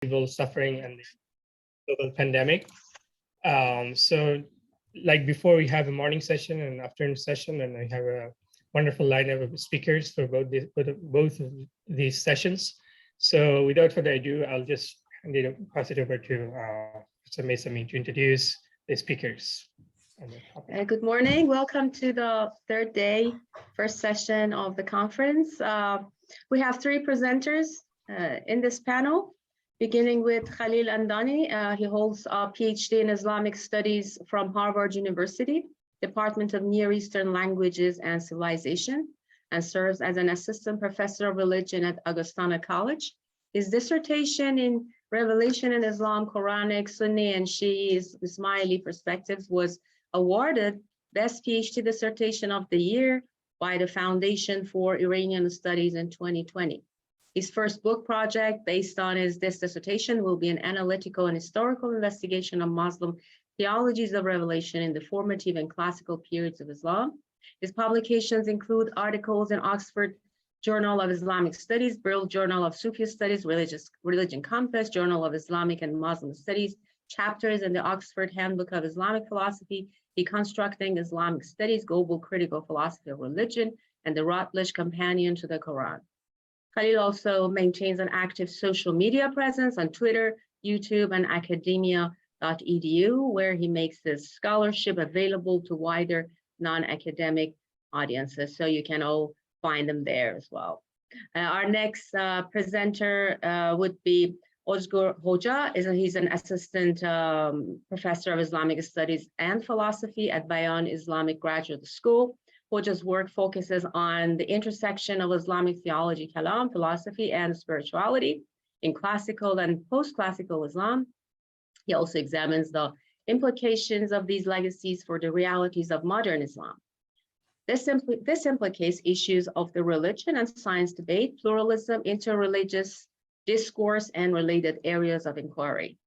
people suffering and the global pandemic. So like before, we have a morning session and afternoon session, and I have a wonderful lineup of speakers for both of these sessions. So without further ado, I'll just pass it over to Professor Mesami to introduce the speakers. Good morning. Welcome to the third day, first session of the conference. We have three presenters in this panel, beginning with Khalil Andani. He holds a PhD in Islamic Studies from Harvard University, Department of Near Eastern Languages and Civilization, and serves as an assistant professor of religion at Augustana College. His dissertation in Revelation in Islam, Quranic, Sunni, and Shi'i Ismaili perspectives was awarded Best PhD Dissertation of the Year by the Foundation for Iranian Studies in 2020. His first book project based on this dissertation will be an analytical and historical investigation of Muslim theologies of revelation in the formative and classical periods of Islam. His publications include articles in Oxford Journal of Islamic Studies, Brill Journal of Sufi Studies, Religion Compass, Journal of Islamic and Muslim Studies, chapters in the Oxford Handbook of Islamic Philosophy, Deconstructing Islamic Studies, Global Critical Philosophy of Religion, and the Routledge Companion to the Quran. Khalil also maintains an active social media presence on Twitter, YouTube, and academia.edu, where he makes his scholarship available to wider non-academic audiences. So you can all find them there as well. Our next presenter would be Ozgur Hoca. He's an assistant professor of Islamic Studies and Philosophy at Bayan Islamic Graduate School. Hoca's work focuses on the intersection of Islamic theology, kalam, philosophy, and spirituality in classical and post-classical Islam. He also examines the implications of these legacies for the realities of modern Islam. This implicates issues of the religion and science debate, pluralism, interreligious discourse, and related areas of inquiry.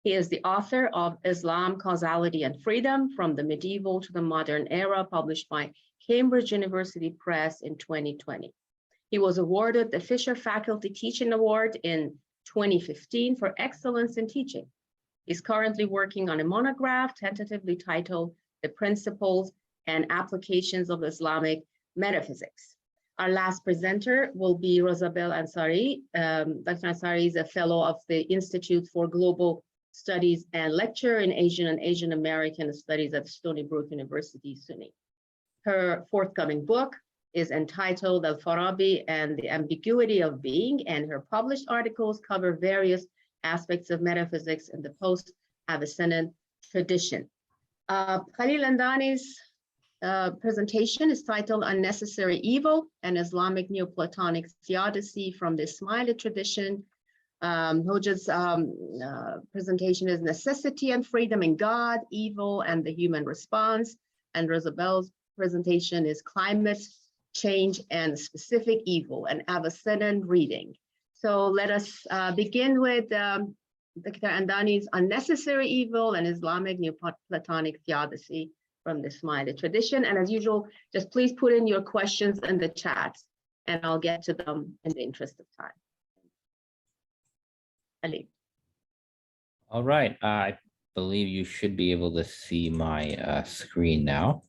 He is the author of Islam, Causality, and Freedom from the Medieval to the Modern Era, published by Cambridge University Press in 2020. He was awarded the Fisher Faculty Teaching Award in 2015 for excellence in teaching. He's currently working on a monograph tentatively titled The Principles and Applications of Islamic Metaphysics. Our last presenter will be Rosabel Ansari. Dr. Ansari is a fellow of the Institute for Global Studies and lecturer in Asian and Asian American Studies at Stony Brook University, SUNY. Her forthcoming book is entitled Al-Farabi and the Ambiguity of Being, and her published articles cover various aspects of metaphysics in the post-Avicennan tradition. Khalil Andani's presentation is titled Unnecessary Evil, an Islamic Neoplatonic Theodicy from the Ismaili Tradition. Hoja's presentation is Necessity and Freedom in God, Evil and the Human Response. And Rosabel's presentation is Climate Change and Specific Evil, an Avicennan reading. So let us begin with Dr. Andani's Unnecessary Evil, an Islamic Neoplatonic Theodicy from the Ismaili tradition. And as usual, just please put in your questions in the chat and I'll get to them in the interest of time. Ali. All right, I believe you should be able to see my screen now.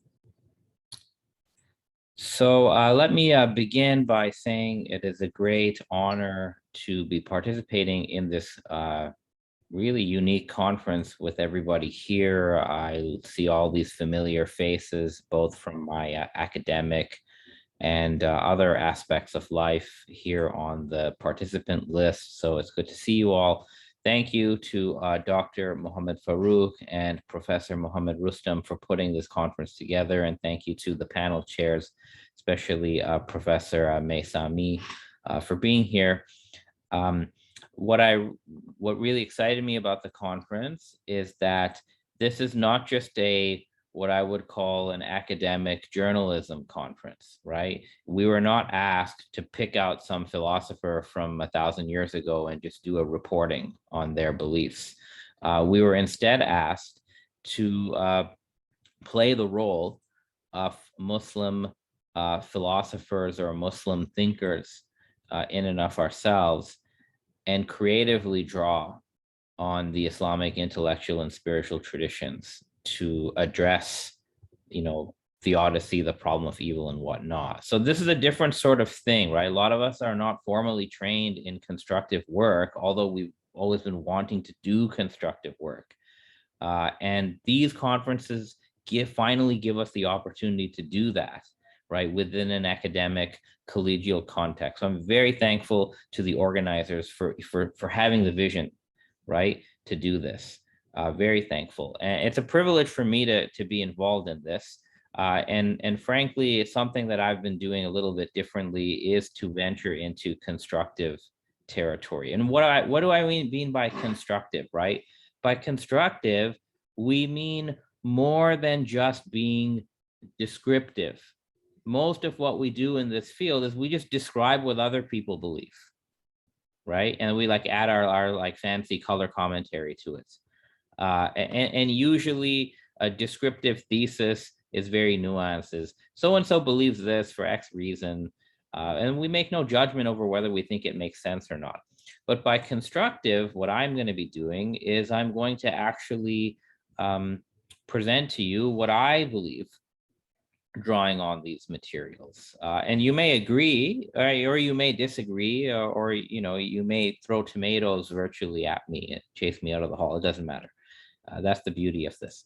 So let me begin by saying it is a great honor to be participating in this really unique conference with everybody here. I see all these familiar faces, both from my academic and other aspects of life here on the participant list. So it's good to see you all. Thank you to Dr. Mohammed Farouk and Professor Mohammed Rustam for putting this conference together. And thank you to the panel chairs, especially Professor Mesami for being here. What really excited me about the conference is that this is not just what I would call an academic journalism conference, right? We were not asked to pick out some philosopher from 1,000 years ago and just do a reporting on their beliefs. We were instead asked to play the role of Muslim philosophers or Muslim thinkers in and of ourselves and creatively draw on the Islamic intellectual and spiritual traditions to address, theodicy, the problem of evil and whatnot. So this is a different sort of thing, right? A lot of us are not formally trained in constructive work, although we've always been wanting to do constructive work. And these conferences finally give us the opportunity to do that, right, within an academic collegial context. So I'm very thankful to the organizers for having the vision, right, to do this. Very thankful. And it's a privilege for me to be involved in this. And frankly, it's something that I've been doing a little bit differently, is to venture into constructive territory. And what do I mean by constructive, right? By constructive, we mean more than just being descriptive. Most of what we do in this field is we just describe what other people believe, right? And we add our like fancy color commentary to it. And usually a descriptive thesis is very nuanced. So-and-so believes this for X reason. And we make no judgment over whether we think it makes sense or not. But by constructive, what I'm going to be doing is I'm going to actually present to you what I believe, drawing on these materials. And you may agree, or you may disagree, or you may throw tomatoes virtually at me and chase me out of the hall. It doesn't matter. That's the beauty of this.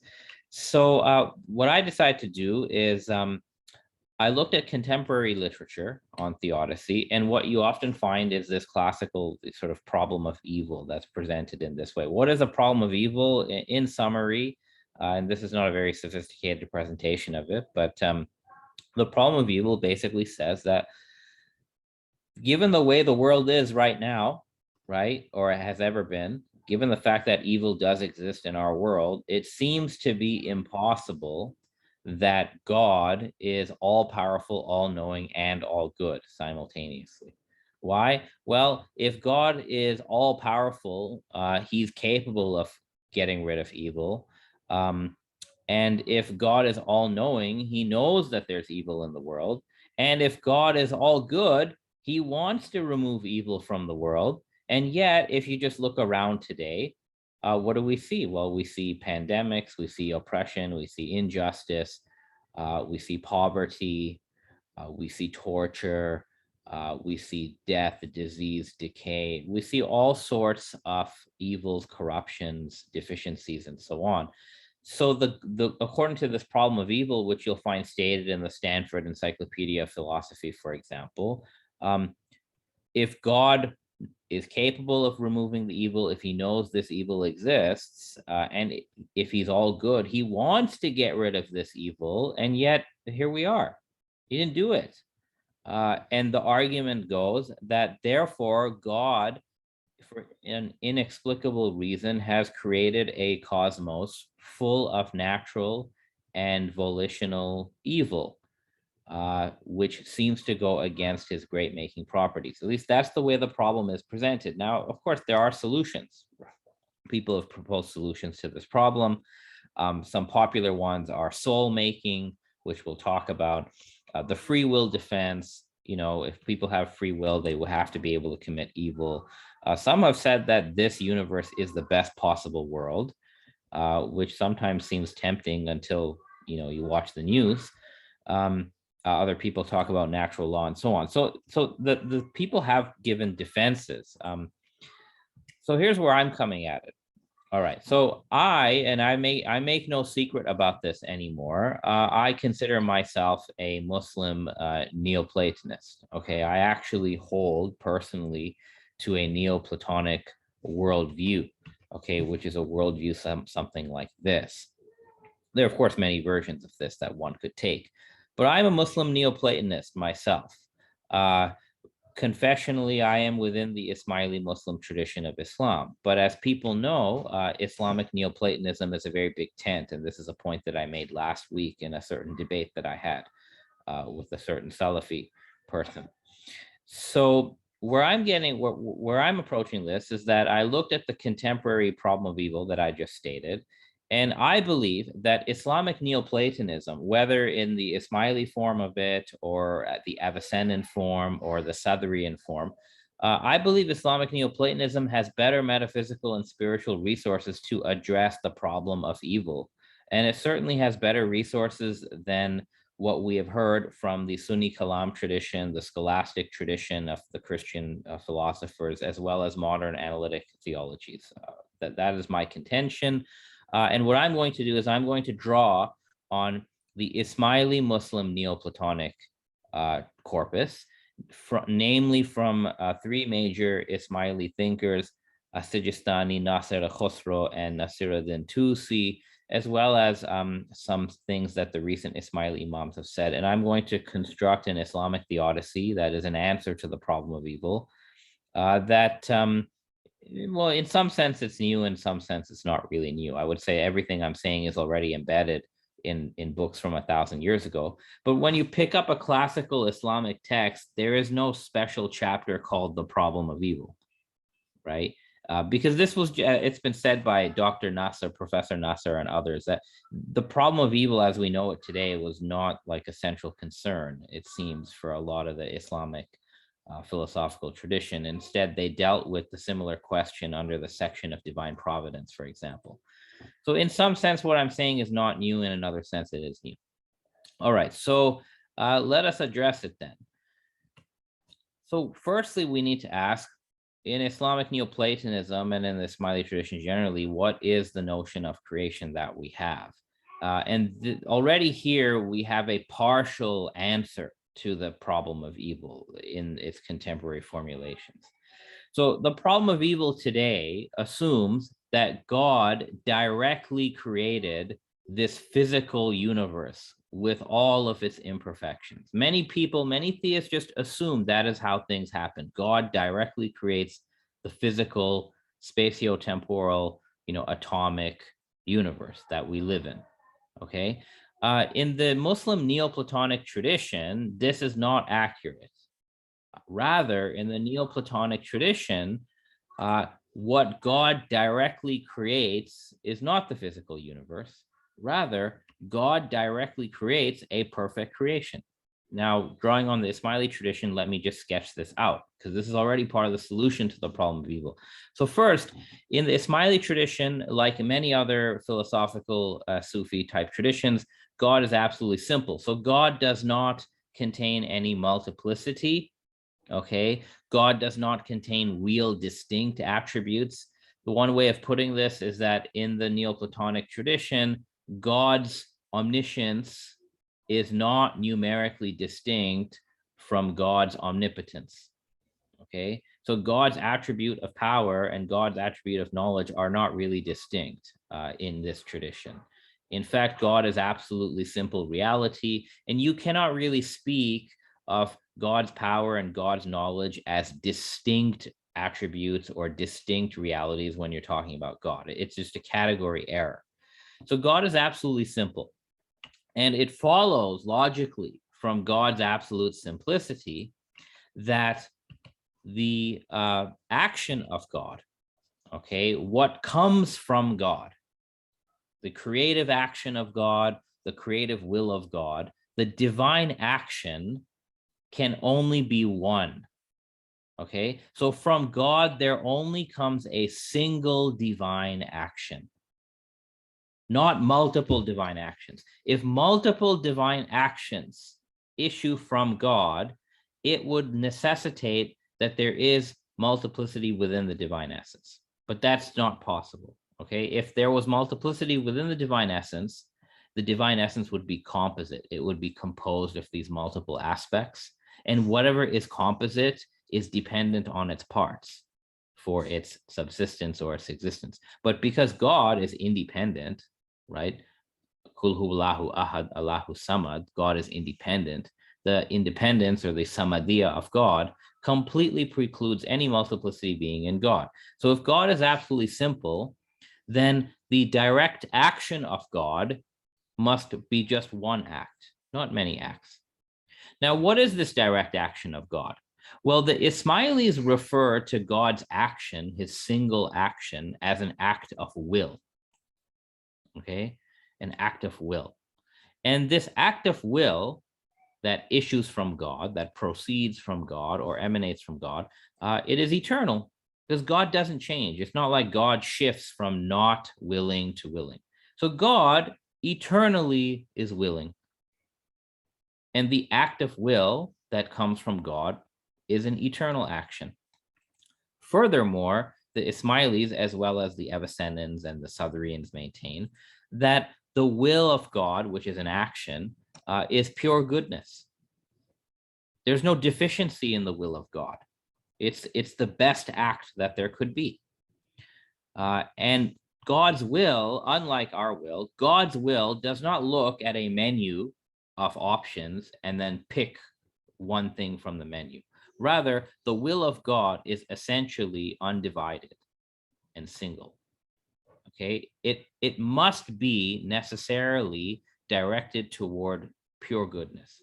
So what I decided to do is I looked at contemporary literature on theodicy, and what you often find is this classical sort of problem of evil that's presented in this way. What is a problem of evil? In summary, and this is not a very sophisticated presentation of it, but the problem of evil basically says that given the way the world is right now, right, or it has ever been, given the fact that evil does exist in our world, it seems to be impossible that God is all-powerful, all-knowing, and all-good simultaneously. Why? Well, if God is all-powerful, he's capable of getting rid of evil. And if God is all-knowing, he knows that there's evil in the world. And if God is all-good, he wants to remove evil from the world. And yet, if you just look around today, what do we see? Well, we see pandemics, we see oppression, we see injustice, we see poverty, we see torture, we see death, disease, decay. We see all sorts of evils, corruptions, deficiencies, and so on. So according to this problem of evil, which you'll find stated in the Stanford Encyclopedia of Philosophy, for example, if God is capable of removing the evil, if he knows this evil exists, and if he's all good, he wants to get rid of this evil, and yet here we are. He didn't do it. And the argument goes that therefore God, for an inexplicable reason, has created a cosmos full of natural and volitional evil, which seems to go against his great-making properties. At least that's the way the problem is presented. Now, of course, there are solutions. People have proposed solutions to this problem. Some popular ones are soul-making, which we'll talk about. The free will defense, if people have free will, they will have to be able to commit evil. Some have said that this universe is the best possible world, which sometimes seems tempting until, you watch the news. Other people talk about natural law and so on. So the people have given defenses. So here's where I'm coming at it. All right. So I make no secret about this anymore. I consider myself a Muslim Neoplatonist. Okay. I actually hold personally to a Neoplatonic worldview. Okay. Which is a worldview something like this. There are, of course, many versions of this that one could take. But I'm a Muslim Neoplatonist myself. Confessionally, I am within the Ismaili Muslim tradition of Islam. But as people know, Islamic Neoplatonism is a very big tent. And this is a point that I made last week in a certain debate that I had with a certain Salafi person. So where I'm approaching this is that I looked at the contemporary problem of evil that I just stated. And I believe that Islamic Neoplatonism, whether in the Ismaili form of it, or the Avicennan form, or the Sadrian form, I believe Islamic Neoplatonism has better metaphysical and spiritual resources to address the problem of evil. And it certainly has better resources than what we have heard from the Sunni Kalam tradition, the scholastic tradition of the Christian philosophers, as well as modern analytic theologies. That is my contention. And what I'm going to do is I'm going to draw on the Ismaili Muslim Neoplatonic corpus, namely from three major Ismaili thinkers, Sijistani, Nasir al-Khosrow, and Nasiruddin Tusi, as well as some things that the recent Ismaili imams have said. And I'm going to construct an Islamic theodicy that is an answer to the problem of evil well, in some sense it's new, in some sense it's not really new. I would say everything I'm saying is already embedded in books from 1,000 years ago. But when you pick up a classical Islamic text, there is no special chapter called the problem of evil, right? Because this was, it's been said by Dr. Nasser, Professor Nasser, and others that the problem of evil as we know it today was not like a central concern, it seems, for a lot of the Islamic philosophical tradition. Instead, they dealt with the similar question under the section of divine providence, for example. So in some sense, what I'm saying is not new. In another sense, it is new. All right, so let us address it then. So firstly, we need to ask, in Islamic Neoplatonism and in the Ismaili tradition generally, what is the notion of creation that we have? Already here, we have a partial answer to the problem of evil in its contemporary formulations. So the problem of evil today assumes that God directly created this physical universe with all of its imperfections. Many people, many theists just assume that is how things happen. God directly creates the physical, spatio-temporal, atomic universe that we live in, okay? In the Muslim Neoplatonic tradition, this is not accurate. Rather, in the Neoplatonic tradition, what God directly creates is not the physical universe. Rather, God directly creates a perfect creation. Now, drawing on the Ismaili tradition, let me just sketch this out, because this is already part of the solution to the problem of evil. So first, in the Ismaili tradition, like many other philosophical Sufi type traditions, God is absolutely simple. So God does not contain any multiplicity, okay? God does not contain real distinct attributes. The one way of putting this is that in the Neoplatonic tradition, God's omniscience is not numerically distinct from God's omnipotence, okay? So God's attribute of power and God's attribute of knowledge are not really distinct in this tradition. In fact, God is absolutely simple reality, and you cannot really speak of God's power and God's knowledge as distinct attributes or distinct realities when you're talking about God. It's just a category error. So God is absolutely simple. And it follows logically from God's absolute simplicity that the action of God, okay, what comes from God, the creative action of God, the creative will of God, the divine action can only be one, okay? So from God, there only comes a single divine action, not multiple divine actions. If multiple divine actions issue from God, it would necessitate that there is multiplicity within the divine essence, but that's not possible, okay? If there was multiplicity within the divine essence would be composite. It would be composed of these multiple aspects, and whatever is composite is dependent on its parts for its subsistence or its existence. But because God is independent, right? Kul huwallahu ahad, Allahu samad, God is independent. The independence or the samadiyya of God completely precludes any multiplicity being in God. So if God is absolutely simple, then the direct action of God must be just one act, not many acts. Now, what is this direct action of God? Well, the Ismailis refer to God's action, his single action, as an act of will, okay? An act of will. And this act of will that issues from God, that proceeds from God or emanates from God, it is eternal, because God doesn't change. It's not like God shifts from not willing to willing. So God eternally is willing. And the act of will that comes from God is an eternal action. Furthermore, the Ismailis, as well as the Avicennians and the Southronians, maintain that the will of God, which is an action, is pure goodness. There's no deficiency in the will of God. It's the best act that there could be. And God's will, unlike our will, God's will does not look at a menu of options and then pick one thing from the menu. Rather, the will of God is essentially undivided and single. Okay, it must be necessarily directed toward pure goodness.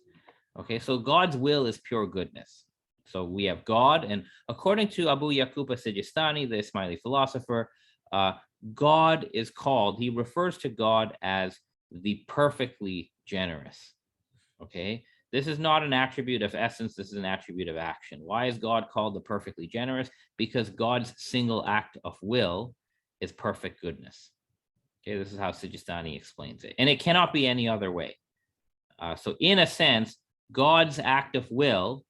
Okay, so God's will is pure goodness. So we have God, and according to Abu Yaqub as-Sijistani, the Ismaili philosopher, God is called, he refers to God as the perfectly generous. Okay, this is not an attribute of essence, this is an attribute of action. Why is God called the perfectly generous? Because God's single act of will is perfect goodness. Okay, this is how Sijistani explains it. And it cannot be any other way. So in a sense, God's act of will,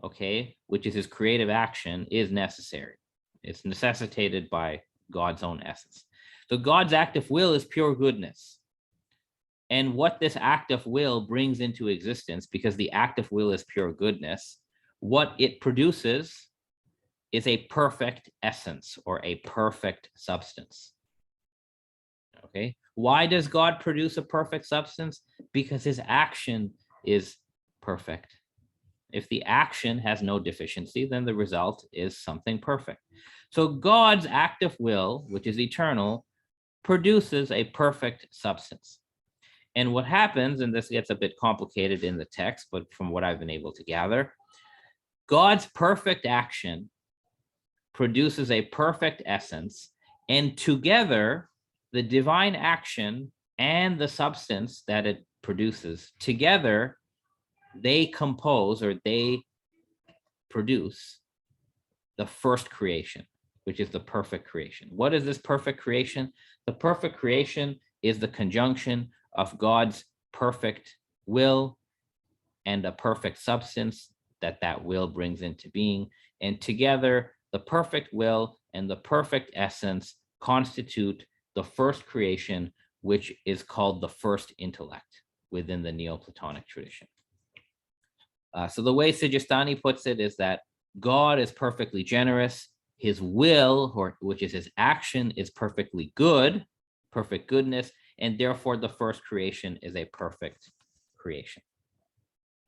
okay, which is his creative action, is necessary. It's necessitated by God's own essence. So God's act of will is pure goodness. And what this act of will brings into existence, because the act of will is pure goodness, what it produces is a perfect essence or a perfect substance. Okay, why does God produce a perfect substance? Because his action is perfect. If the action has no deficiency, then the result is something perfect. So God's act of will, which is eternal, produces a perfect substance. And what happens, and this gets a bit complicated in the text, but from what I've been able to gather, God's perfect action produces a perfect essence, and together the divine action and the substance that it produces, together they compose, or they produce, the first creation, which is the perfect creation. What is this perfect creation? The perfect creation is the conjunction of God's perfect will and a perfect substance that will brings into being. And together, the perfect will and the perfect essence constitute the first creation, which is called the first intellect within the Neoplatonic tradition. So the way Sijistani puts it is that God is perfectly generous. His will, which is his action, is perfectly good, perfect goodness, and therefore the first creation is a perfect creation.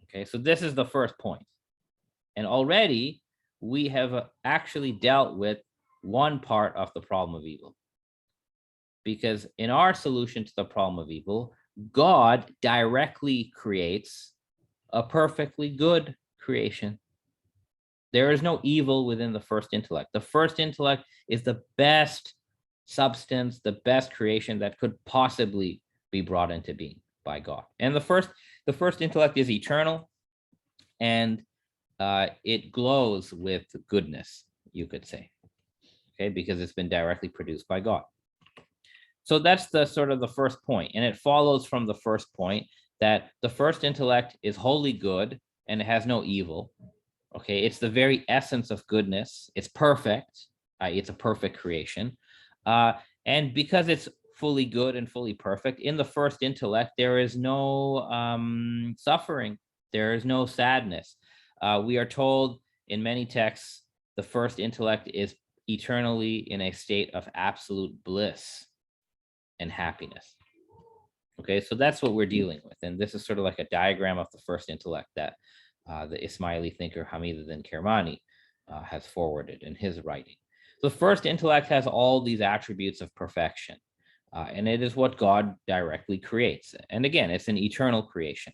Okay, so this is the first point. And already we have actually dealt with one part of the problem of evil. Because in our solution to the problem of evil, God directly creates a perfectly good creation. There is no evil within the first intellect. The first intellect is the best substance, the best creation that could possibly be brought into being by God. And the first intellect is eternal, and it glows with goodness, you could say, okay, because it's been directly produced by God. So that's the sort of the first point, and it follows from the first point that the first intellect is wholly good and it has no evil. Okay, it's the very essence of goodness. It's perfect. It's a perfect creation. And because it's fully good and fully perfect, in the first intellect, there is no suffering. There is no sadness. We are told in many texts, the first intellect is eternally in a state of absolute bliss and happiness. Okay, so that's what we're dealing with. And this is sort of like a diagram of the first intellect that the Ismaili thinker Hamiduddin Kirmani has forwarded in his writing. The first intellect has all these attributes of perfection, and it is what God directly creates. And again, it's an eternal creation.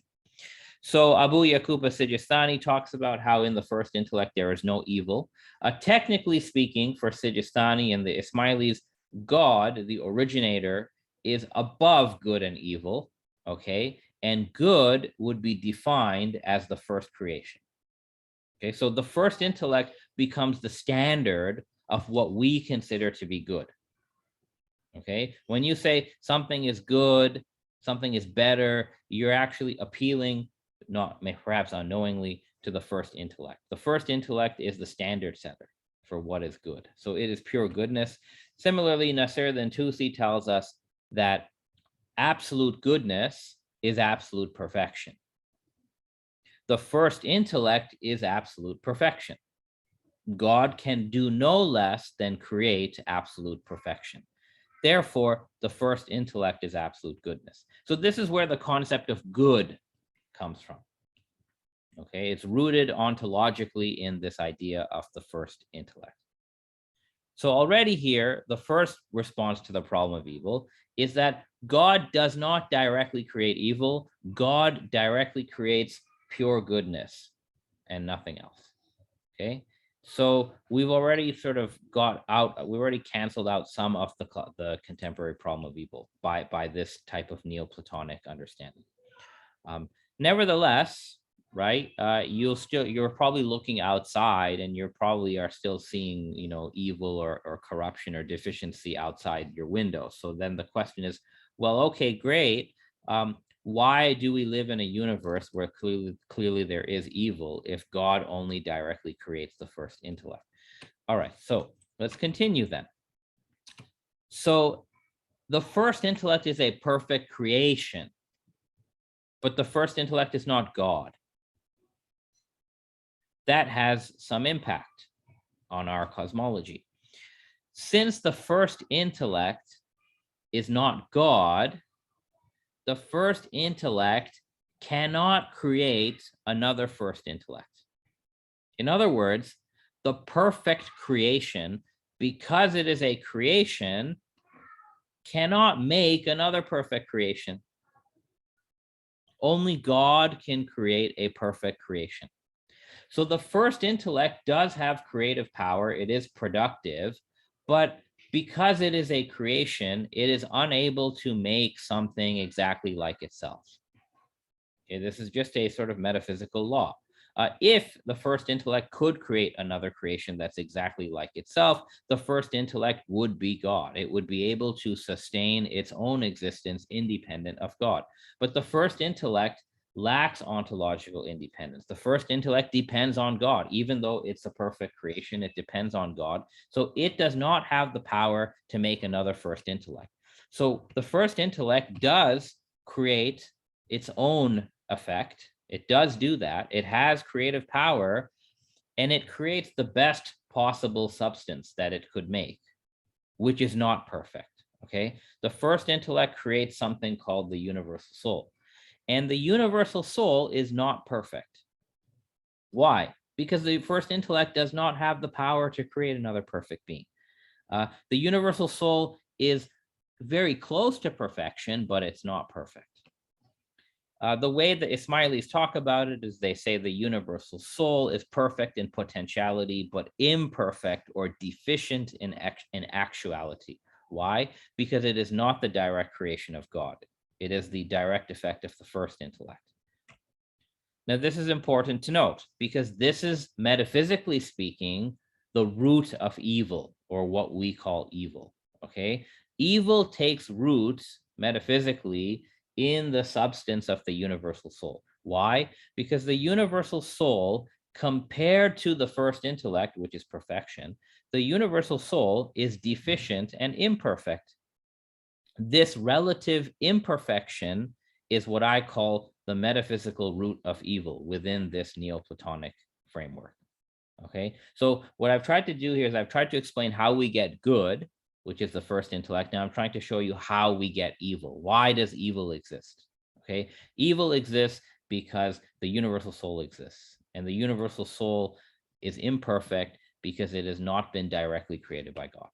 So Abu Yaqub as-Sijistani talks about how in the first intellect there is no evil. Technically speaking, for Sijistani and the Ismailis, God, the originator, is above good and evil, okay? and good would be defined as the first creation. Okay, so the first intellect becomes the standard of what we consider to be good. Okay, when you say something is good, something is better, you're actually appealing, not perhaps unknowingly, to the first intellect. The first intellect is the standard setter for what is good. So it is pure goodness. Similarly, Nasser then Tusi tells us that absolute goodness is absolute perfection. The first intellect is absolute perfection. God can do no less than create absolute perfection. Therefore, the first intellect is absolute goodness. So this is where the concept of good comes from. Okay, it's rooted ontologically in this idea of the first intellect. So already here, the first response to the problem of evil is that God does not directly create evil. God directly creates pure goodness and nothing else. Okay, so we've already sort of we've already canceled out some of the contemporary problem of evil by this type of Neoplatonic understanding. Nevertheless, right, you're probably looking outside and you're probably are still seeing, evil or corruption or deficiency outside your window. So then the question is, well, okay, great. Why do we live in a universe where clearly there is evil if God only directly creates the first intellect? All right, so let's continue then. So the first intellect is a perfect creation, but the first intellect is not God. That has some impact on our cosmology. Since the first intellect is not God, the first intellect cannot create another first intellect. In other words, the perfect creation, because it is a creation, cannot make another perfect creation. Only God can create a perfect creation. So the first intellect does have creative power. It is productive, but because it is a creation, it is unable to make something exactly like itself. Okay, this is just a sort of metaphysical law. If the first intellect could create another creation that's exactly like itself, the first intellect would be God. It would be able to sustain its own existence independent of God. But the first intellect lacks ontological independence. The first intellect depends on God. Even though it's a perfect creation, it depends on God. So it does not have the power to make another first intellect. So the first intellect does create its own effect. It does do that. It has creative power, and it creates the best possible substance that it could make, which is not perfect. Okay. The first intellect creates something called the universal soul. And the universal soul is not perfect. Why? Because the first intellect does not have the power to create another perfect being. The universal soul is very close to perfection, but it's not perfect. The way the Ismailis talk about it is they say the universal soul is perfect in potentiality, but imperfect or deficient in actuality. Why? Because it is not the direct creation of God. It is the direct effect of the first intellect. Now, this is important to note because this is, metaphysically speaking, the root of evil, or what we call evil. Okay? Evil takes root metaphysically in the substance of the universal soul. Why? Because the universal soul, compared to the first intellect, which is perfection, the universal soul is deficient and imperfect. This relative imperfection is what I call the metaphysical root of evil within this Neoplatonic framework. Okay, so what I've tried to do here is I've tried to explain how we get good, which is the first intellect. Now I'm trying to show you how we get evil. Why does evil exist? Okay, evil exists because the universal soul exists, and the universal soul is imperfect because it has not been directly created by God.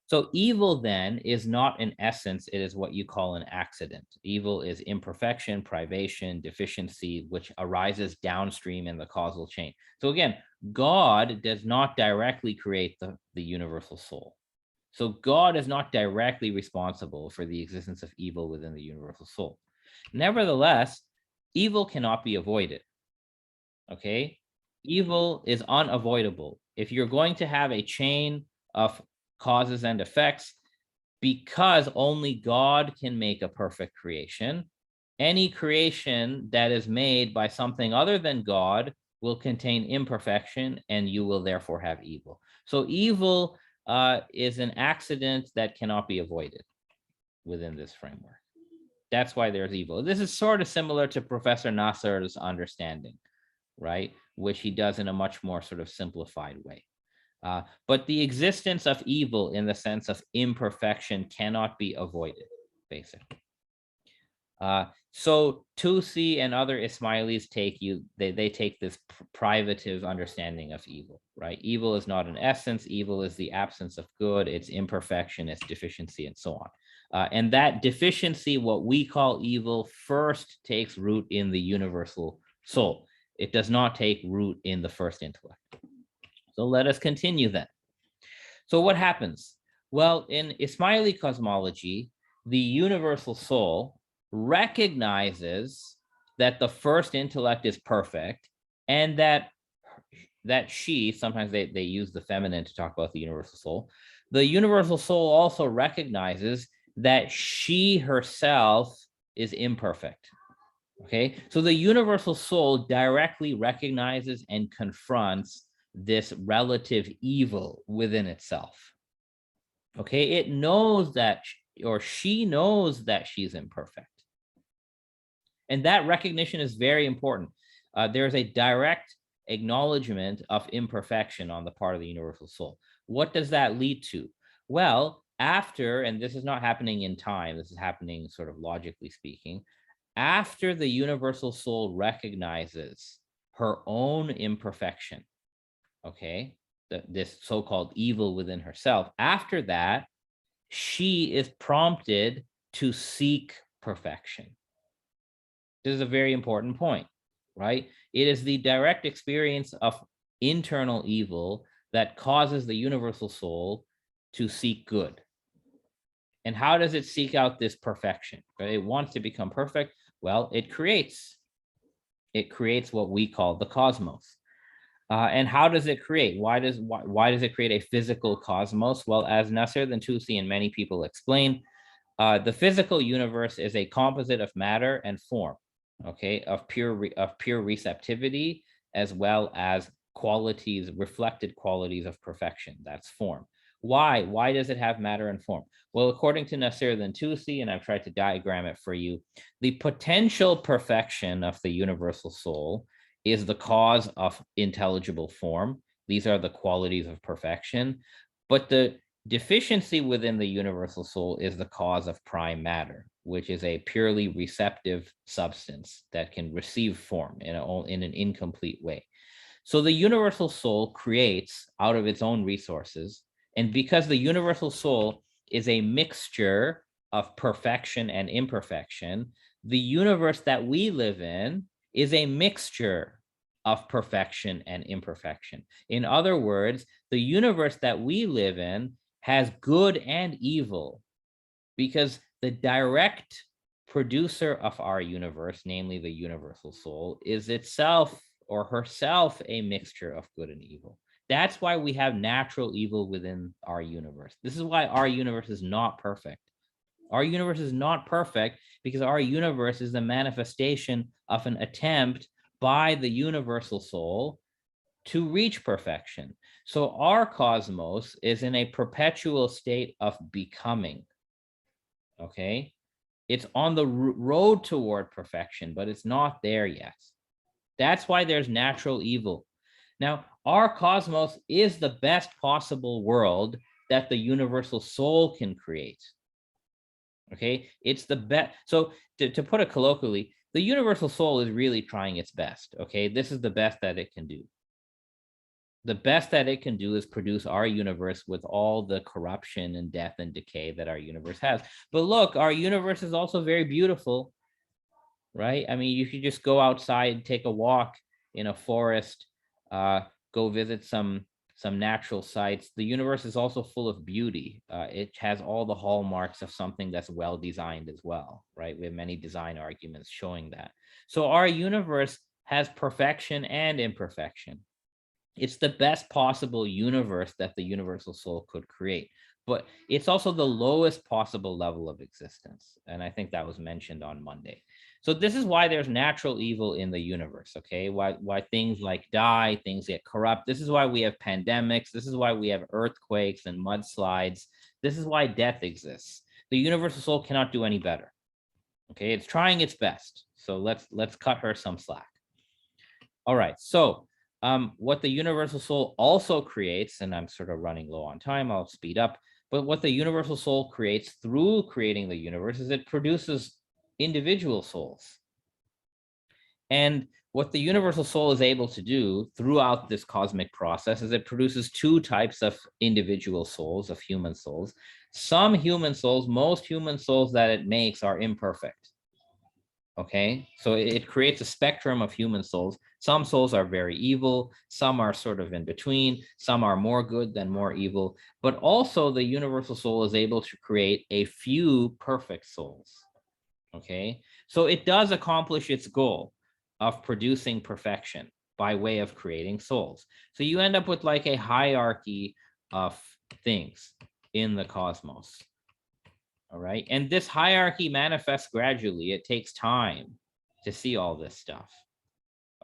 So evil then is not an essence, it is what you call an accident. Evil is imperfection, privation, deficiency, which arises downstream in the causal chain. So again, God does not directly create the universal soul. So God is not directly responsible for the existence of evil within the universal soul. Nevertheless, evil cannot be avoided. Okay, evil is unavoidable. If you're going to have a chain of causes and effects, because only God can make a perfect creation, any creation that is made by something other than God will contain imperfection, and you will therefore have evil. So evil is an accident that cannot be avoided within this framework. That's why there's evil. This is sort of similar to Professor Nasser's understanding, right? Which he does in a much more sort of simplified way. But the existence of evil in the sense of imperfection cannot be avoided, basically. So Tusi and other Ismailis they take this privative understanding of evil, right? Evil is not an essence. Evil is the absence of good. It's imperfection, it's deficiency, and so on. And that deficiency, what we call evil, first takes root in the universal soul. It does not take root in the first intellect. So let us continue then. So what happens? Well, in Ismaili cosmology, the universal soul recognizes that the first intellect is perfect, and that she, sometimes they use the feminine to talk about the universal soul. The universal soul also recognizes that she herself is imperfect. Okay, so the universal soul directly recognizes and confronts this relative evil within itself. Okay, it knows that, or she knows that she's imperfect. And that recognition is very important. There's a direct acknowledgement of imperfection on the part of the universal soul. What does that lead to? Well, after, and this is not happening in time, this is happening sort of logically speaking, after the universal soul recognizes her own imperfection, okay, this so-called evil within herself, after that, she is prompted to seek perfection. This is a very important point, right? It is the direct experience of internal evil that causes the universal soul to seek good. And how does it seek out this perfection? It wants to become perfect. Well, it creates what we call the cosmos. And how does it create? Why does it create a physical cosmos? Well, as Nasser and Tusi and many people explain, the physical universe is a composite of matter and form, okay, of pure receptivity, as well as qualities, reflected qualities of perfection. That's form. Why? Why does it have matter and form? Well, according to Nasser and Tusi, and I've tried to diagram it for you, the potential perfection of the universal soul is the cause of intelligible form. These are the qualities of perfection. But the deficiency within the universal soul is the cause of prime matter, which is a purely receptive substance that can receive form in an incomplete way. So the universal soul creates out of its own resources. And because the universal soul is a mixture of perfection and imperfection, the universe that we live in is a mixture of perfection and imperfection. In other words, the universe that we live in has good and evil, because the direct producer of our universe, namely the universal soul, is itself or herself a mixture of good and evil. That's why we have natural evil within our universe. This is why our universe is not perfect. Our universe is not perfect because our universe is the manifestation of an attempt by the universal soul to reach perfection. So our cosmos is in a perpetual state of becoming, okay? It's on the road toward perfection, but it's not there yet. That's why there's natural evil. Now, our cosmos is the best possible world that the universal soul can create. Okay, it's the best. So to put it colloquially, the universal soul is really trying its best. Okay, this is the best that it can do. The best that it can do is produce our universe with all the corruption and death and decay that our universe has. But look, our universe is also very beautiful, right? I mean, you should just go outside, take a walk in a forest, go visit some some natural sights. The universe is also full of beauty. It has all the hallmarks of something that's well designed as well, right? We have many design arguments showing that. So our universe has perfection and imperfection. It's the best possible universe that the universal soul could create, but it's also the lowest possible level of existence. And I think that was mentioned on Monday. So this is why there's natural evil in the universe, okay? Why things like die, things get corrupt. This is why we have pandemics. This is why we have earthquakes and mudslides. This is why death exists. The universal soul cannot do any better, okay? It's trying its best. So let's cut her some slack. All right, so what the universal soul also creates, and I'm sort of running low on time, I'll speed up, but what the universal soul creates through creating the universe is it produces individual souls. And what the universal soul is able to do throughout this cosmic process is it produces two types of individual souls, of human souls. Some human souls, most human souls that it makes are imperfect. Okay, so it creates a spectrum of human souls. Some souls are very evil, some are sort of in between, some are more good than more evil, but also the universal soul is able to create a few perfect souls. Okay, so it does accomplish its goal of producing perfection by way of creating souls. So you end up with like a hierarchy of things in the cosmos. All right. And this hierarchy manifests gradually. It takes time to see all this stuff.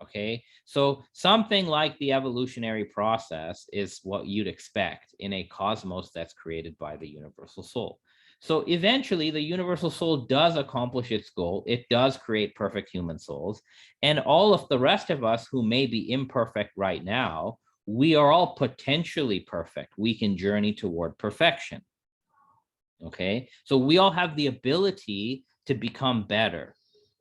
Okay. So something like the evolutionary process is what you'd expect in a cosmos that's created by the universal soul. So eventually the universal soul does accomplish its goal. It does create perfect human souls. And all of the rest of us who may be imperfect right now, we are all potentially perfect. We can journey toward perfection. Okay, so we all have the ability to become better.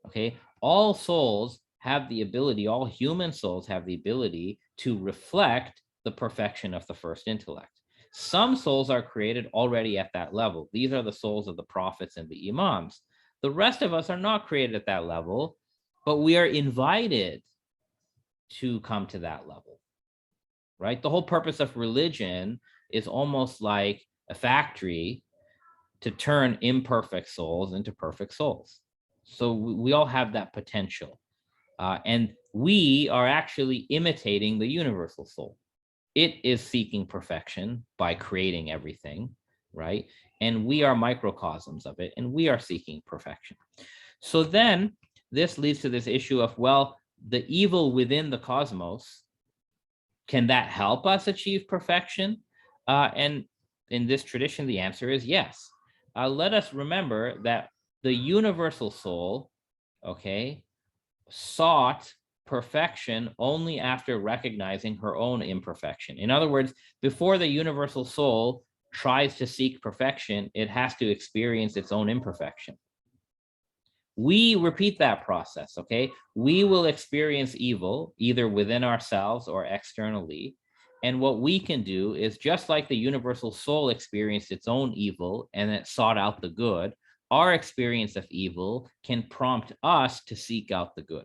Okay, all souls have the ability, all human souls have the ability to reflect the perfection of the first intellect. Some souls are created already at that level. These are the souls of the prophets and the imams. The rest of us are not created at that level, but we are invited to come to that level, right? The whole purpose of religion is almost like a factory to turn imperfect souls into perfect souls. So we all have that potential. And we are actually imitating the universal soul. It is seeking perfection by creating everything, right? And we are microcosms of it, and we are seeking perfection. So then this leads to this issue of, well, the evil within the cosmos, can that help us achieve perfection? And in this tradition, the answer is yes. Let us remember that the universal soul, okay, sought perfection only after recognizing her own imperfection. In other words, before the universal soul tries to seek perfection, it has to experience its own imperfection. We repeat that process, okay? We will experience evil either within ourselves or externally. And what we can do is, just like the universal soul experienced its own evil and it sought out the good, our experience of evil can prompt us to seek out the good,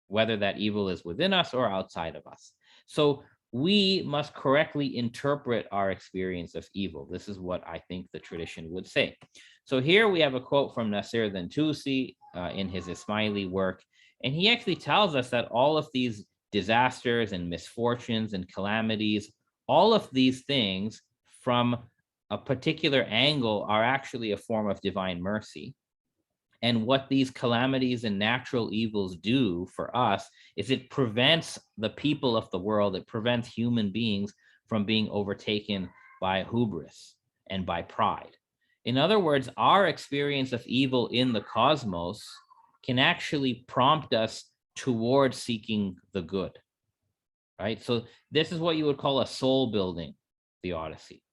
whether that evil is within us or outside of us. So we must correctly interpret our experience of evil. This is what I think the tradition would say. So here we have a quote from Nasir Tusi in his Ismaili work, and he actually tells us that all of these disasters and misfortunes and calamities, all of these things from a particular angle are actually a form of divine mercy. And what these calamities and natural evils do for us is it prevents the people of the world, it prevents human beings from being overtaken by hubris and by pride. In other words, our experience of evil in the cosmos can actually prompt us towards seeking the good, right? So this is what you would call a soul building theodicy,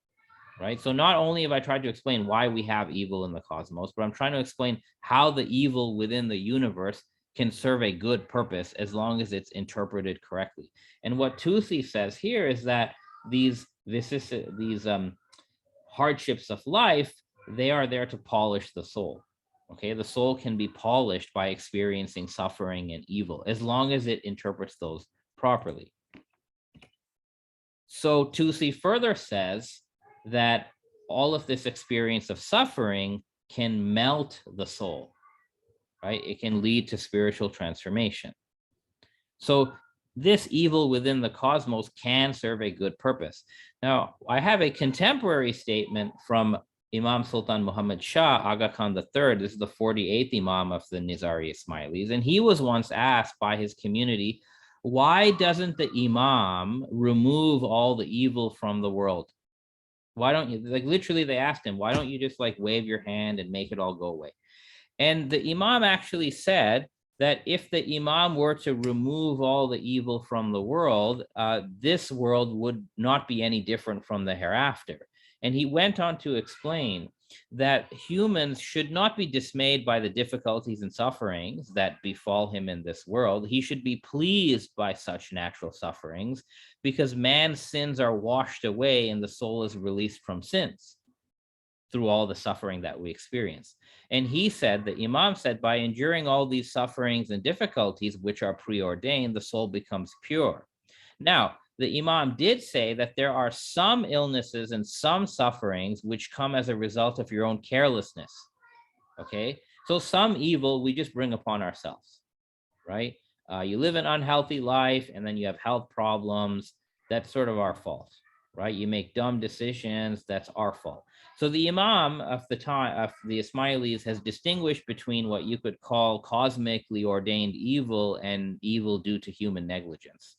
right? So not only have I tried to explain why we have evil in the cosmos, but I'm trying to explain how the evil within the universe can serve a good purpose as long as it's interpreted correctly. And what Tusi says here is that these hardships of life, they are there to polish the soul. Okay, the soul can be polished by experiencing suffering and evil as long as it interprets those properly. So Tusi further says that all of this experience of suffering can melt the soul, right? It can lead to spiritual transformation. So this evil within the cosmos can serve a good purpose. Now, I have a contemporary statement from Imam Sultan Muhammad Shah Aga Khan III. This is the 48th Imam of the Nizari Ismailis. And he was once asked by his community, why doesn't the Imam remove all the evil from the world? Why don't you, like literally they asked him, why don't you just like wave your hand and make it all go away? And the Imam actually said that if the Imam were to remove all the evil from the world, this world would not be any different from the hereafter. And he went on to explain that humans should not be dismayed by the difficulties and sufferings that befall him in this world. He should be pleased by such natural sufferings because man's sins are washed away and the soul is released from sins through all the suffering that we experience. And he said, the Imam said, by enduring all these sufferings and difficulties, which are preordained, the soul becomes pure. Now, the Imam did say that there are some illnesses and some sufferings which come as a result of your own carelessness, okay? So some evil we just bring upon ourselves, right? You live an unhealthy life and then you have health problems. That's sort of our fault, right? You make dumb decisions, that's our fault. So the Imam of the time of the Ismailis has distinguished between what you could call cosmically ordained evil and evil due to human negligence.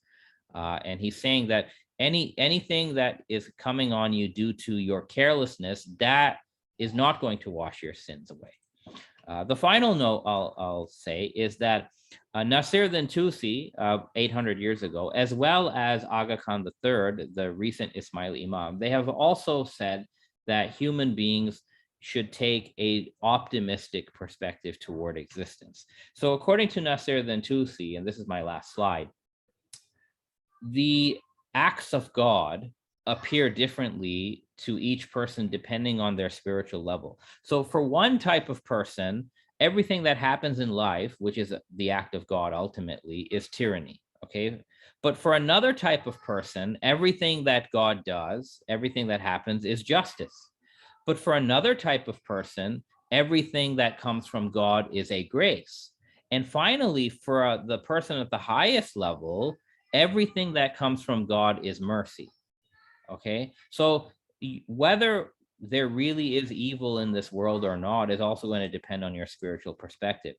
And he's saying that anything that is coming on you due to your carelessness, that is not going to wash your sins away. The final note I'll say is that Nasiruddin Tusi, 800 years ago, as well as Aga Khan III, the recent Ismaili Imam, they have also said that human beings should take an optimistic perspective toward existence. So according to Nasiruddin Tusi, and this is my last slide, the acts of God appear differently to each person depending on their spiritual level. So for one type of person, everything that happens in life, which is the act of God ultimately, is tyranny, okay? But for another type of person, everything that God does, everything that happens is justice. But for another type of person, everything that comes from God is a grace. And finally, for the person at the highest level, everything that comes from God is mercy, okay? So whether there really is evil in this world or not is also going to depend on your spiritual perspective.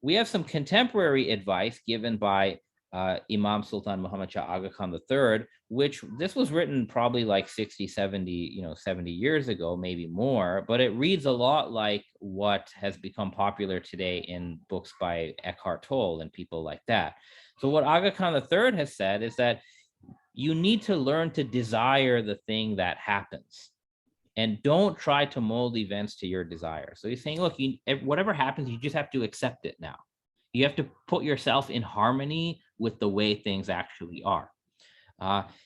We have some contemporary advice given by Imam Sultan Muhammad Shah Aga Khan III, which this was written probably like 60, 70, 70 years ago, maybe more, but it reads a lot like what has become popular today in books by Eckhart Tolle and people like that. So what Aga Khan III has said is that you need to learn to desire the thing that happens and don't try to mold events to your desire. So he's saying, look, whatever happens, you just have to accept it now. You have to put yourself in harmony with the way things actually are.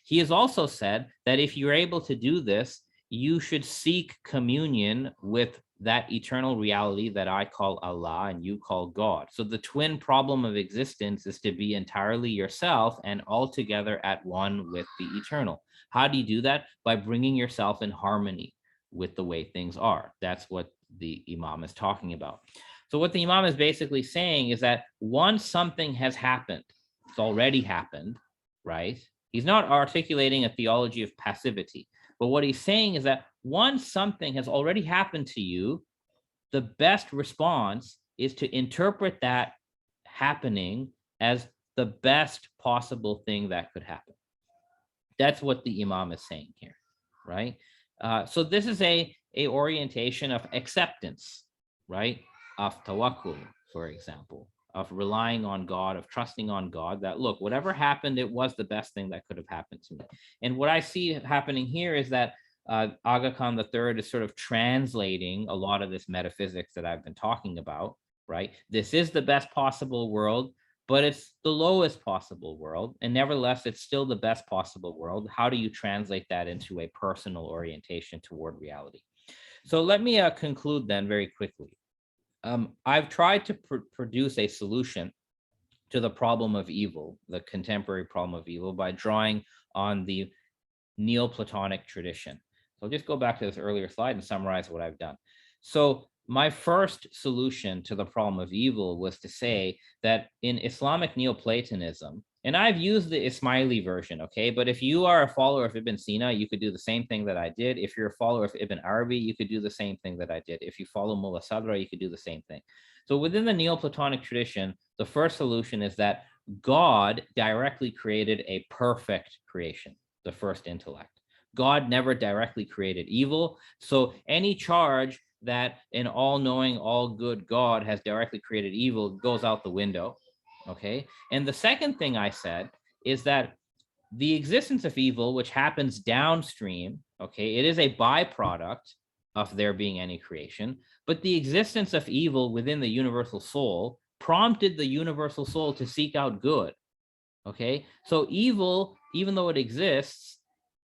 He has also said that if you're able to do this, you should seek communion with that eternal reality that I call Allah and you call God. So the twin problem of existence is to be entirely yourself and altogether at one with the eternal. How do you do that? By bringing yourself in harmony with the way things are. That's what the Imam is talking about. So what the Imam is basically saying is that once something has happened, it's already happened, right? He's not articulating a theology of passivity, but what he's saying is that once something has already happened to you, the best response is to interpret that happening as the best possible thing that could happen. That's what the Imam is saying here, right? So this is a orientation of acceptance, right? Of tawakkul, for example, of relying on God, of trusting on God, that look, whatever happened, it was the best thing that could have happened to me. And what I see happening here is that Aga Khan III is sort of translating a lot of this metaphysics that I've been talking about, right? This is the best possible world, but it's the lowest possible world. And nevertheless, it's still the best possible world. How do you translate that into a personal orientation toward reality? So let me conclude then very quickly. I've tried to produce a solution to the problem of evil, the contemporary problem of evil, by drawing on the Neoplatonic tradition. So I'll just go back to this earlier slide and summarize what I've done. So my first solution to the problem of evil was to say that in Islamic Neoplatonism, and I've used the Ismaili version, okay? But if you are a follower of Ibn Sina, you could do the same thing that I did. If you're a follower of Ibn Arabi, you could do the same thing that I did. If you follow Mullah Sadra, you could do the same thing. So within the Neoplatonic tradition, the first solution is that God directly created a perfect creation, the first intellect. God never directly created evil. So any charge that an all-knowing, all-good God has directly created evil goes out the window. Okay. And the second thing I said is that the existence of evil, which happens downstream, okay, it is a byproduct of there being any creation, but the existence of evil within the universal soul prompted the universal soul to seek out good. Okay. So evil, even though it exists,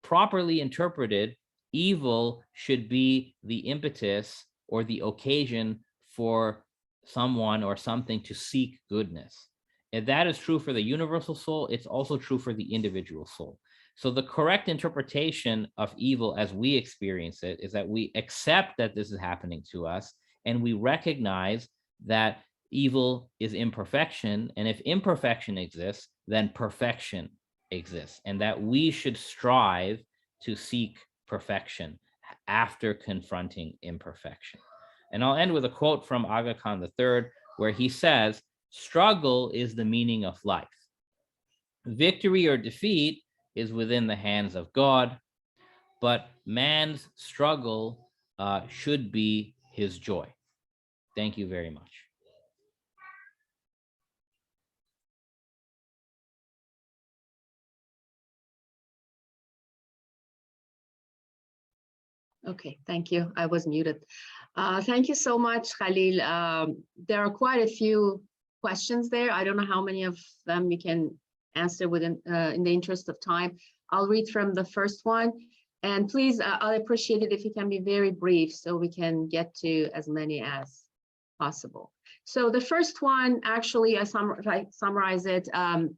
properly interpreted, evil should be the impetus or the occasion for someone or something to seek goodness. If that is true for the universal soul, it's also true for the individual soul. So the correct interpretation of evil as we experience it is that we accept that this is happening to us, and we recognize that evil is imperfection. And if imperfection exists, then perfection exists, and that we should strive to seek perfection after confronting imperfection. And I'll end with a quote from Aga Khan III, where he says, "Struggle is the meaning of life. Victory or defeat is within the hands of God, but man's struggle should be his joy." Thank you very much. Okay, thank you. I was muted. Thank you so much, Khalil. There are quite a few questions there. I don't know how many of them we can answer within in the interest of time. I'll read from the first one. And please, I'll appreciate it if you can be very brief so we can get to as many as possible. So the first one, actually, I summarize it,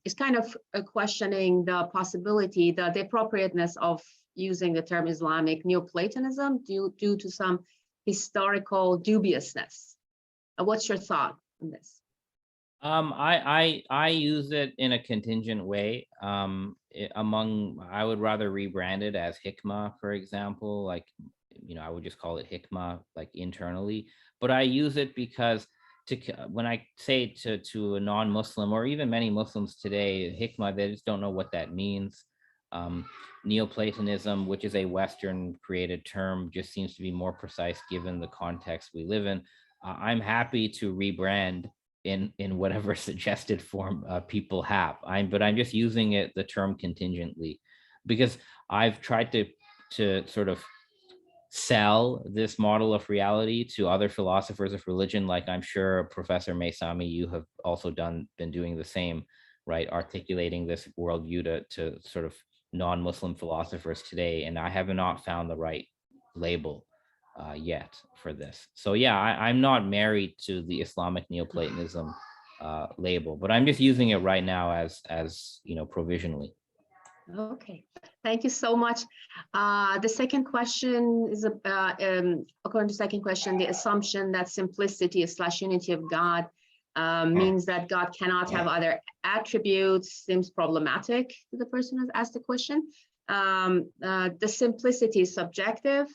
is kind of questioning the possibility, the appropriateness of using the term Islamic Neoplatonism due to some historical dubiousness. What's your thought on this? I use it in a contingent way. I would rather rebrand it as Hikmah, for example, like, I would just call it Hikmah, like internally, but I use it because when I say to a non-Muslim or even many Muslims today, Hikmah, they just don't know what that means. Neoplatonism, which is a Western created term, just seems to be more precise given the context we live in. I'm happy to rebrand in whatever suggested form people have. But I'm just using the term contingently, because I've tried to sort of sell this model of reality to other philosophers of religion, like I'm sure Professor Maysami, you have also been doing the same, right? Articulating this worldview to sort of non-Muslim philosophers today, and I have not found the right label yet for this. So yeah, I'm not married to the Islamic Neoplatonism label, but I'm just using it right now as provisionally. Okay, thank you so much. The second question is, according to the second question, the assumption that simplicity / unity of God means that God cannot have other attributes seems problematic to the person who asked the question. The simplicity is subjective.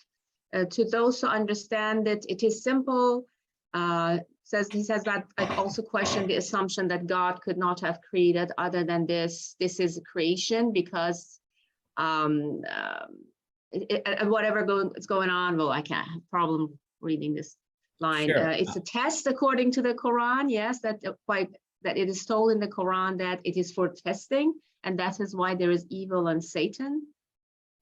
To those who understand that it is simple, he says that I also question the assumption that God could not have created other than this. This is creation because whatever is going on, well, I can't have problem reading this line. Sure. It's a test according to the Quran, yes, that it is told in the Quran that it is for testing, and that is why there is evil and Satan.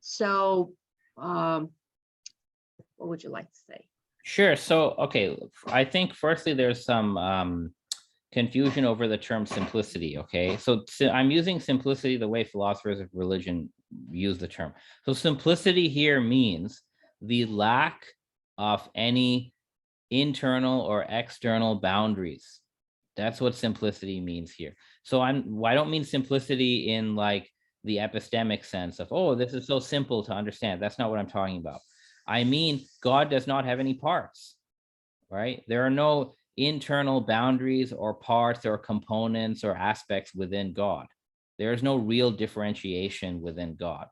So what would you like to say? Sure. So, okay, I think firstly, there's some confusion over the term simplicity, okay? So I'm using simplicity the way philosophers of religion use the term. So simplicity here means the lack of any internal or external boundaries. That's what simplicity means here. So I don't mean simplicity in like the epistemic sense of, oh, this is so simple to understand. That's not what I'm talking about. I mean, God does not have any parts, right? There are no internal boundaries or parts or components or aspects within God. There is no real differentiation within God.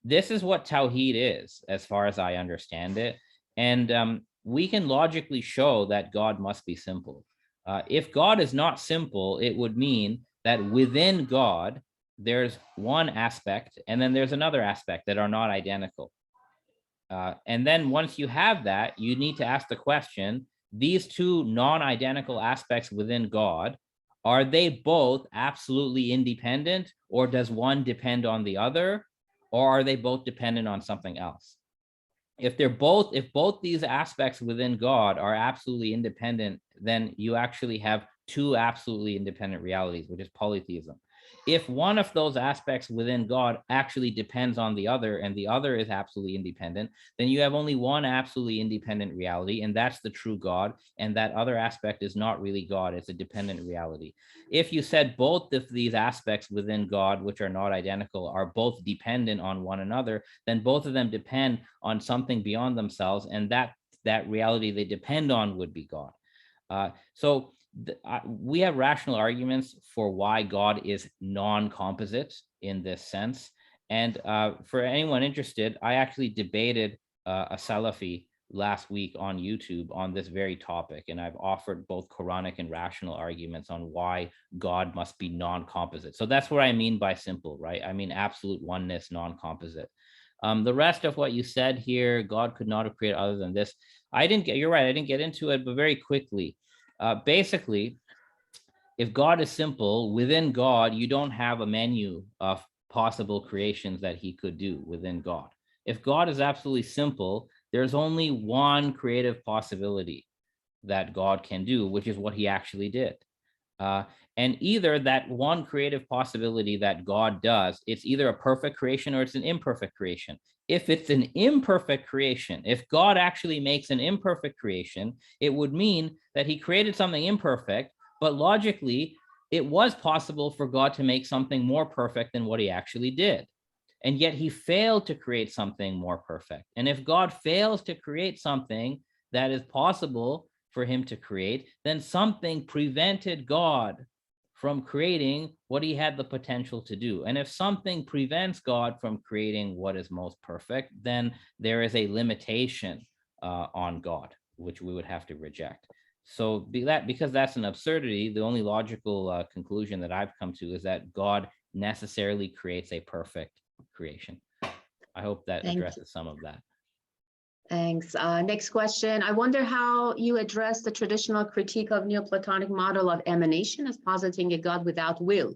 This is what Tawheed is, as far as I understand it. And we can logically show that God must be simple. If God is not simple, it would mean that within God, there's one aspect, and then there's another aspect that are not identical. And then once you have that, you need to ask the question, these two non-identical aspects within God, are they both absolutely independent, or does one depend on the other, or are they both dependent on something else? If both these aspects within God are absolutely independent, then you actually have two absolutely independent realities, which is polytheism. If one of those aspects within God actually depends on the other, and the other is absolutely independent, then you have only one absolutely independent reality, and that's the true God, and that other aspect is not really God, it's a dependent reality. If you said both of these aspects within God, which are not identical, are both dependent on one another, then both of them depend on something beyond themselves, and that reality they depend on would be God. So we have rational arguments for why God is non-composite in this sense. And for anyone interested, I actually debated a Salafi last week on YouTube on this very topic. And I've offered both Quranic and rational arguments on why God must be non-composite. So that's what I mean by simple, right? I mean absolute oneness, non-composite. The rest of what you said here, God could not have created other than this. You're right, I didn't get into it, but very quickly. Basically, if God is simple, within God, you don't have a menu of possible creations that he could do within God. If God is absolutely simple, there's only one creative possibility that God can do, which is what he actually did. And either that one creative possibility that God does, it's either a perfect creation or it's an imperfect creation. If it's an imperfect creation, if God actually makes an imperfect creation, it would mean that he created something imperfect, but logically, it was possible for God to make something more perfect than what he actually did. And yet he failed to create something more perfect. And if God fails to create something that is possible for him to create, then something prevented God from creating what he had the potential to do. And if something prevents God from creating what is most perfect, then there is a limitation on God, which we would have to reject. So because that's an absurdity, the only logical conclusion that I've come to is that God necessarily creates a perfect creation. I hope that addresses some of that. Thanks. Next question. I wonder how you address the traditional critique of Neoplatonic model of emanation as positing a God without will,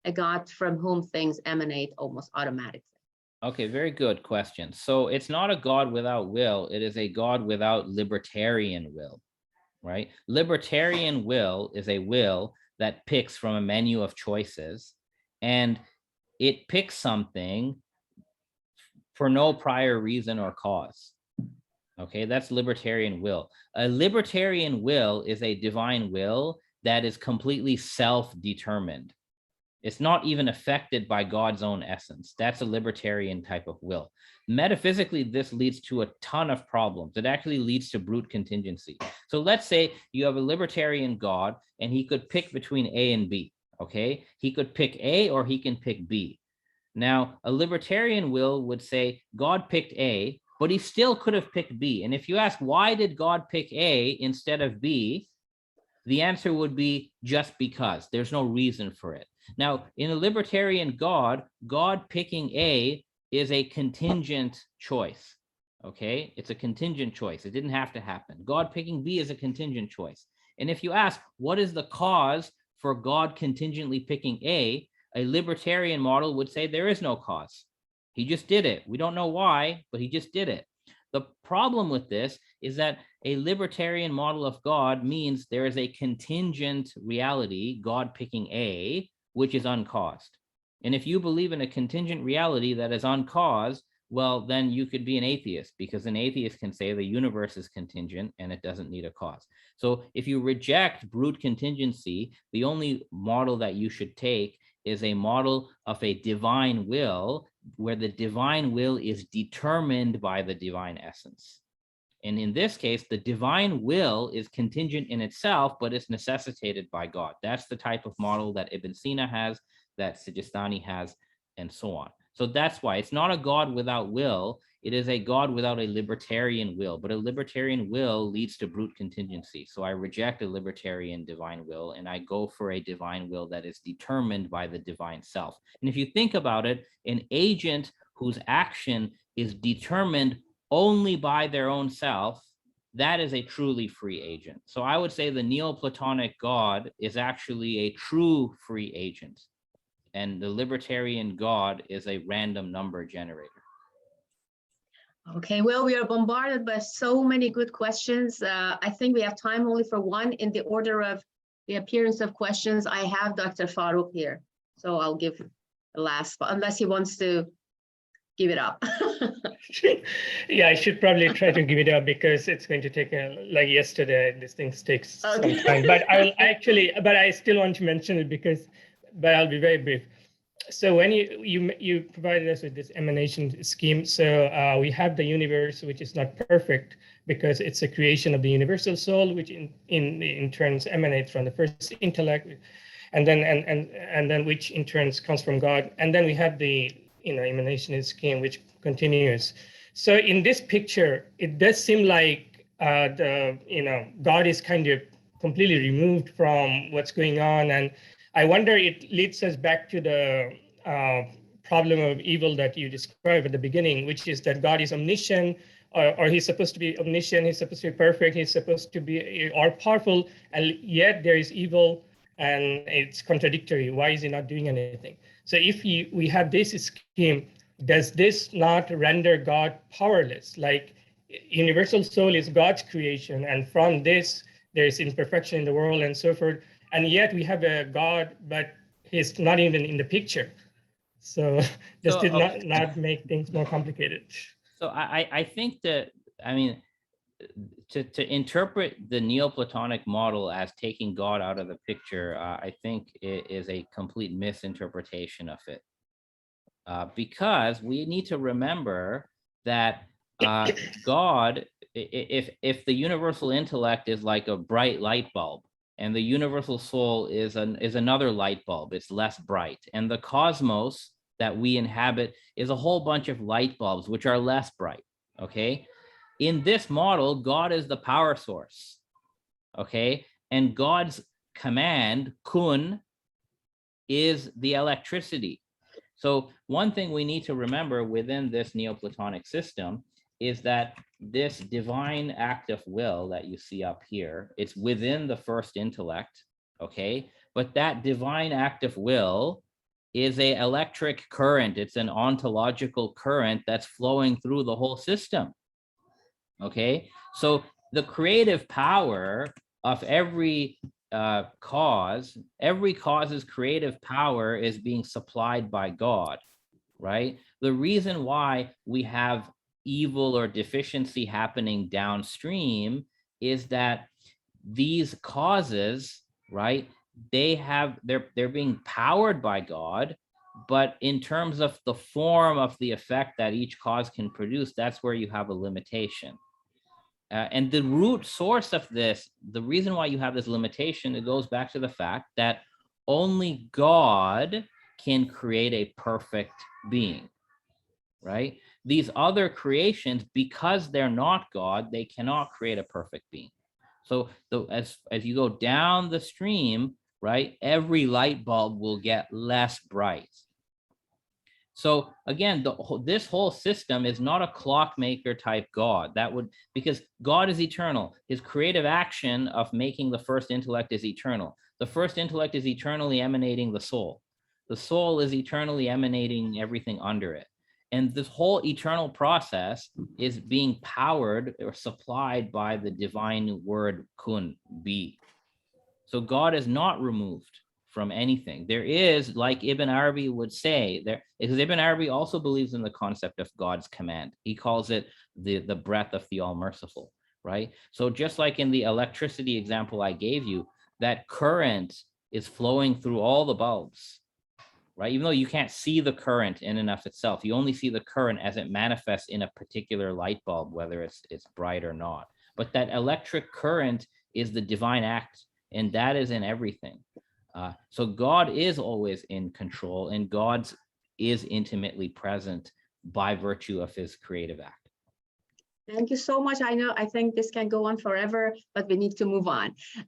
a God from whom things emanate almost automatically. Okay, very good question. So it's not a God without will, it is a God without libertarian will, right? Libertarian will is a will that picks from a menu of choices, and it picks something for no prior reason or cause. Okay, that's libertarian will. A libertarian will is a divine will that is completely self-determined. It's not even affected by God's own essence. That's a libertarian type of will. Metaphysically, this leads to a ton of problems. It actually leads to brute contingency. So let's say you have a libertarian God and he could pick between A and B, okay? He could pick A or he can pick B. Now, a libertarian will would say God picked A, but he still could have picked B. And if you ask, why did God pick A instead of B? The answer would be just because. There's no reason for it. Now, in a libertarian God, God picking A is a contingent choice, okay? It's a contingent choice. It didn't have to happen. God picking B is a contingent choice. And if you ask, what is the cause for God contingently picking A libertarian model would say there is no cause. He just did it. We don't know why, but he just did it. The problem with this is that a libertarian model of God means there is a contingent reality, God picking A, which is uncaused. And if you believe in a contingent reality that is uncaused, well, then you could be an atheist, because an atheist can say the universe is contingent and it doesn't need a cause. So if you reject brute contingency, the only model that you should take is a model of a divine will, where the divine will is determined by the divine essence. And in this case, the divine will is contingent in itself, but it's necessitated by God. That's the type of model that Ibn Sina has, that Sijistani has, and so on. So that's why it's not a God without will. It is a God without a libertarian will, but a libertarian will leads to brute contingency. So I reject a libertarian divine will, and I go for a divine will that is determined by the divine self. And if you think about it, an agent whose action is determined only by their own self, that is a truly free agent. So I would say the Neoplatonic God is actually a true free agent, and the libertarian God is a random number generator. Okay, well, we are bombarded by so many good questions. I think we have time only for one in the order of the appearance of questions. I have Dr. Farouk here, so I'll give the last, unless he wants to give it up. Yeah, I should probably try to give it up because it's going to take like yesterday. This thing takes some time. But I still want to mention it but I'll be very brief. So when you provided us with this emanation scheme, so we have the universe, which is not perfect because it's a creation of the universal soul, which in turns emanates from the first intellect, and then which in turns comes from God, and then we have the emanation scheme which continues. So in this picture, it does seem like God is kind of completely removed from what's going on, and I wonder it leads us back to the problem of evil that you described at the beginning, which is that God is omniscient, or he's supposed to be omniscient, he's supposed to be perfect, he's supposed to be all powerful, and yet there is evil and it's contradictory. Why is he not doing anything? So if we have this scheme, does this not render God powerless? Like universal soul is God's creation, and from this there is imperfection in the world and so forth. And yet we have a God, but he's not even in the picture. So this did not make things more complicated. So I think that, I mean, to interpret the Neoplatonic model as taking God out of the picture, I think it is a complete misinterpretation of it. Because we need to remember that God, if the universal intellect is like a bright light bulb, and the universal soul is another light bulb, it's less bright, and the cosmos that we inhabit is a whole bunch of light bulbs which are less bright. Okay, in this model, God is the power source. Okay, and God's command, kun, is the electricity. So one thing we need to remember within this Neoplatonic system is that this divine act of will that you see up here, it's within the first intellect, okay? But that divine act of will is an electric current. It's an ontological current that's flowing through the whole system, okay? So the creative power of every cause's creative power is being supplied by God, right? The reason why we have evil or deficiency happening downstream is that these causes, right, they're being powered by God, but in terms of the form of the effect that each cause can produce, that's where you have a limitation. And the root source of this, the reason why you have this limitation, it goes back to the fact that only God can create a perfect being, right? These other creations, because they're not God, they cannot create a perfect being. So as you go down the stream, right, every light bulb will get less bright. So again, this whole system is not a clockmaker type God. Because God is eternal. His creative action of making the first intellect is eternal. The first intellect is eternally emanating the soul. The soul is eternally emanating everything under it. And this whole eternal process is being powered or supplied by the divine word kun, be. So God is not removed from anything. There is, like Ibn Arabi would say, because Ibn Arabi also believes in the concept of God's command. He calls it the breath of the all-merciful, right? So just like in the electricity example I gave you, that current is flowing through all the bulbs, right? Even though you can't see the current in and of itself, you only see the current as it manifests in a particular light bulb, whether it's bright or not. But that electric current is the divine act, and that is in everything. So God is always in control, and God is intimately present by virtue of his creative act. Thank you so much. I think this can go on forever, but we need to move on.